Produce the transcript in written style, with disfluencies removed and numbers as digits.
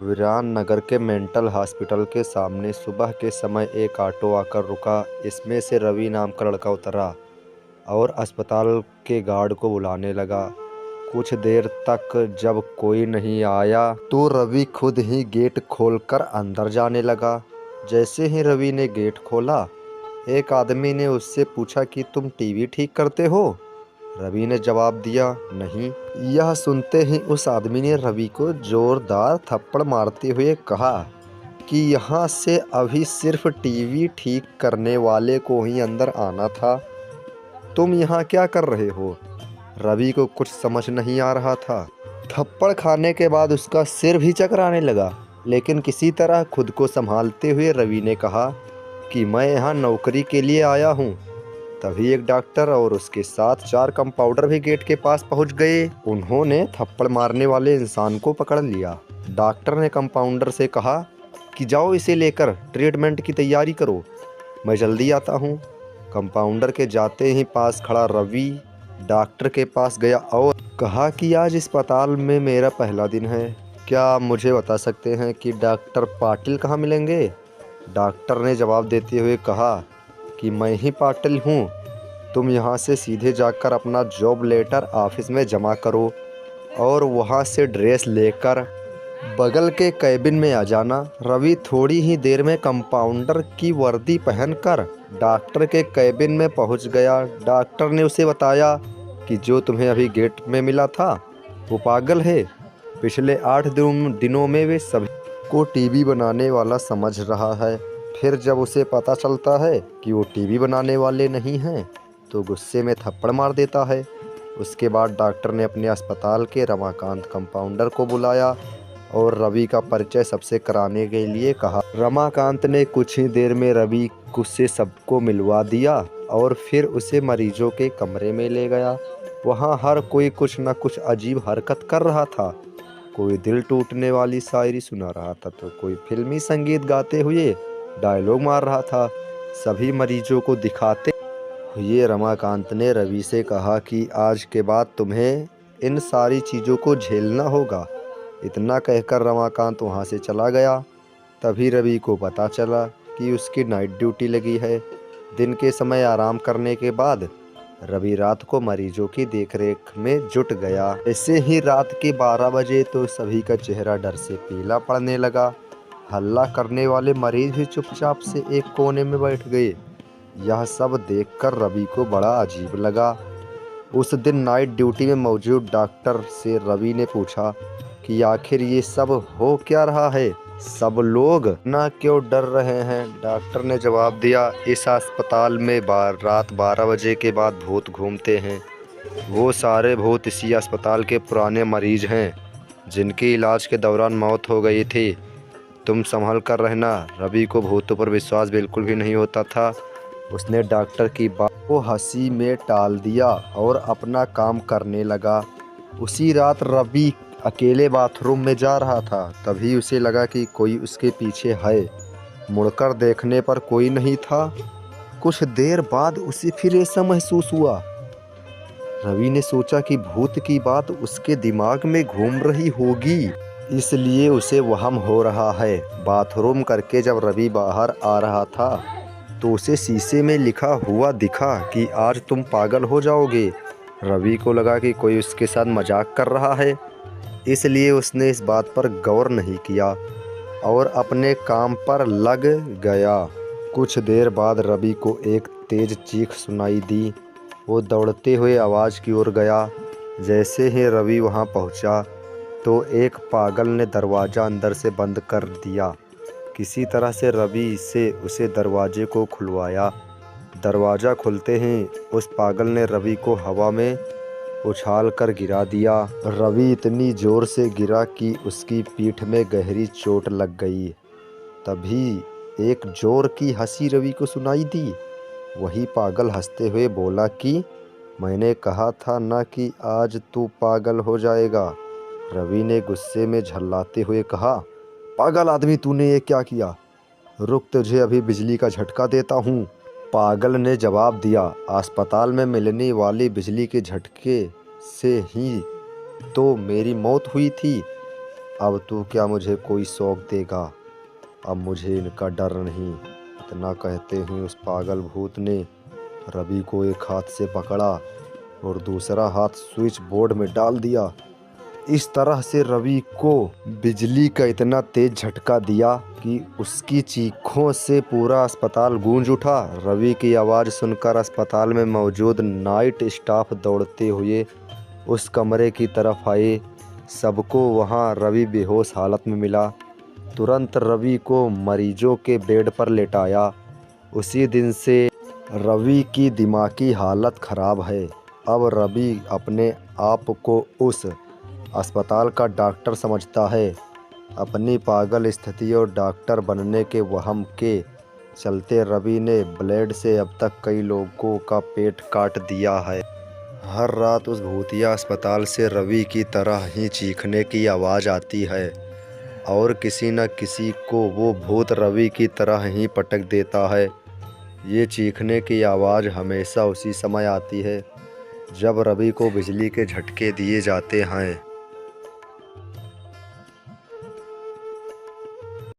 वीरान नगर के mental hospital के सामने सुबह के समय एक ऑटो आकर रुका। इसमें से रवि नाम का लड़का उतरा और अस्पताल के गार्ड को बुलाने लगा। कुछ देर तक जब कोई नहीं आया तो रवि खुद ही गेट खोलकर अंदर जाने लगा। जैसे ही रवि ने गेट खोला, एक आदमी ने उससे पूछा कि तुम टीवी ठीक करते हो? रवि ने जवाब दिया, नहीं। यह सुनते ही उस आदमी ने रवि को जोरदार थप्पड़ मारते हुए कहा कि यहाँ से अभी सिर्फ टीवी ठीक करने वाले को ही अंदर आना था। तुम यहाँ क्या कर रहे हो? रवि को कुछ समझ नहीं आ रहा था। थप्पड़ खाने के बाद उसका सिर भी चकराने लगा, लेकिन किसी तरह खुद को संभालते हुए रवि ने कहा कि मैं यहाँ नौकरी के लिए आया हूँ। तभी एक डॉक्टर और उसके साथ 4 कंपाउंडर भी गेट के पास पहुंच गए। उन्होंने थप्पड़ मारने वाले इंसान को पकड़ लिया। डॉक्टर ने कंपाउंडर से कहा कि जाओ इसे लेकर ट्रीटमेंट की तैयारी करो, मैं जल्दी आता हूं। कंपाउंडर के जाते ही पास खड़ा रवि डॉक्टर के पास गया और कहा कि आज अस्पताल में मेरा पहला दिन है, क्या आप मुझे बता सकते हैं कि डॉक्टर पाटिल कहाँ मिलेंगे? डॉक्टर ने जवाब देते हुए कहा कि मैं ही पाटिल हूँ। तुम यहाँ से सीधे जाकर अपना जॉब लेटर ऑफिस में जमा करो और वहाँ से ड्रेस लेकर बगल के कैबिन में आ जाना। रवि थोड़ी ही देर में कंपाउंडर की वर्दी पहनकर डॉक्टर के कैबिन में पहुँच गया। डॉक्टर ने उसे बताया कि जो तुम्हें अभी गेट में मिला था वो पागल है। पिछले 8 दिनों में वे सभी को टीवी बनाने वाला समझ रहा है। फिर जब उसे पता चलता है कि वो टीवी बनाने वाले नहीं हैं तो गुस्से में थप्पड़ मार देता है। उसके बाद डॉक्टर ने अपने अस्पताल के रमाकांत कंपाउंडर को बुलाया और रवि का परिचय सबसे कराने के लिए कहा। रमाकांत ने कुछ ही देर में रवि से सबको मिलवा दिया और फिर उसे मरीजों के कमरे में ले गया। वहाँ हर कोई कुछ न कुछ अजीब हरकत कर रहा था। कोई दिल टूटने वाली शायरी सुना रहा था तो कोई फिल्मी संगीत गाते हुए डायलॉग मार रहा था। सभी मरीजों को दिखाते हुए रमाकांत ने रवि से कहा कि आज के बाद तुम्हें इन सारी चीज़ों को झेलना होगा। इतना कहकर रमाकांत वहाँ से चला गया। तभी रवि को पता चला कि उसकी नाइट ड्यूटी लगी है। दिन के समय आराम करने के बाद रवि रात को मरीजों की देखरेख में जुट गया। ऐसे ही रात के 12 बजे तो सभी का चेहरा डर से पीला पड़ने लगा। हल्ला करने वाले मरीज भी चुपचाप से एक कोने में बैठ गए। यह सब देखकर रवि को बड़ा अजीब लगा। उस दिन नाइट ड्यूटी में मौजूद डॉक्टर से रवि ने पूछा कि आखिर ये सब हो क्या रहा है? सब लोग ना क्यों डर रहे हैं? डॉक्टर ने जवाब दिया, इस अस्पताल में रात 12 बजे के बाद भूत घूमते हैं। वो सारे भूत इसी अस्पताल के पुराने मरीज हैं जिनकी इलाज के दौरान मौत हो गई थी। तुम संभल कर रहना। रवि को भूतों पर विश्वास बिल्कुल भी नहीं होता था। उसने डॉक्टर की बात को हंसी में टाल दिया और अपना काम करने लगा। उसी रात रवि अकेले बाथरूम में जा रहा था। तभी उसे लगा कि कोई उसके पीछे है। मुड़कर देखने पर कोई नहीं था। कुछ देर बाद उसे फिर ऐसा महसूस हुआ। रवि ने सोचा कि भूत की बात उसके दिमाग में घूम रही होगी, इसलिए उसे वहम हो रहा है। बाथरूम करके जब रवि बाहर आ रहा था तो उसे शीशे में लिखा हुआ दिखा कि आज तुम पागल हो जाओगे। रवि को लगा कि कोई उसके साथ मजाक कर रहा है, इसलिए उसने इस बात पर गौर नहीं किया और अपने काम पर लग गया। कुछ देर बाद रवि को एक तेज चीख सुनाई दी। वो दौड़ते हुए आवाज़ की ओर गया। जैसे ही रवि वहां पहुंचा तो एक पागल ने दरवाज़ा अंदर से बंद कर दिया। किसी तरह से रवि से उसे दरवाजे को खुलवाया। दरवाज़ा खुलते ही उस पागल ने रवि को हवा में उछाल कर गिरा दिया। रवि इतनी ज़ोर से गिरा कि उसकी पीठ में गहरी चोट लग गई। तभी एक ज़ोर की हंसी रवि को सुनाई दी। वही पागल हंसते हुए बोला कि मैंने कहा था ना कि आज तू पागल हो जाएगा। रवि ने गुस्से में झल्लाते हुए कहा, पागल आदमी, तूने ये क्या किया? रुक, तुझे अभी बिजली का झटका देता हूँ। पागल ने जवाब दिया, अस्पताल में मिलने वाली बिजली के झटके से ही तो मेरी मौत हुई थी। अब तू क्या मुझे कोई शौक देगा? अब मुझे इनका डर नहीं। इतना कहते ही उस पागल भूत ने रवि को एक हाथ से पकड़ा और दूसरा हाथ स्विच बोर्ड में डाल दिया। इस तरह से रवि को बिजली का इतना तेज झटका दिया कि उसकी चीखों से पूरा अस्पताल गूंज उठा। रवि की आवाज़ सुनकर अस्पताल में मौजूद नाइट स्टाफ दौड़ते हुए उस कमरे की तरफ आए। सबको वहां रवि बेहोश हालत में मिला। तुरंत रवि को मरीजों के बेड पर लेटाया। उसी दिन से रवि की दिमागी हालत खराब है। अब रवि अपने आप को उस अस्पताल का डॉक्टर समझता है। अपनी पागल स्थिति और डॉक्टर बनने के वहम के चलते रवि ने ब्लेड से अब तक कई लोगों का पेट काट दिया है। हर रात उस भूतिया अस्पताल से रवि की तरह ही चीखने की आवाज़ आती है और किसी न किसी को वो भूत रवि की तरह ही पटक देता है। ये चीखने की आवाज़ हमेशा उसी समय आती है जब रवि को बिजली के झटके दिए जाते हैं।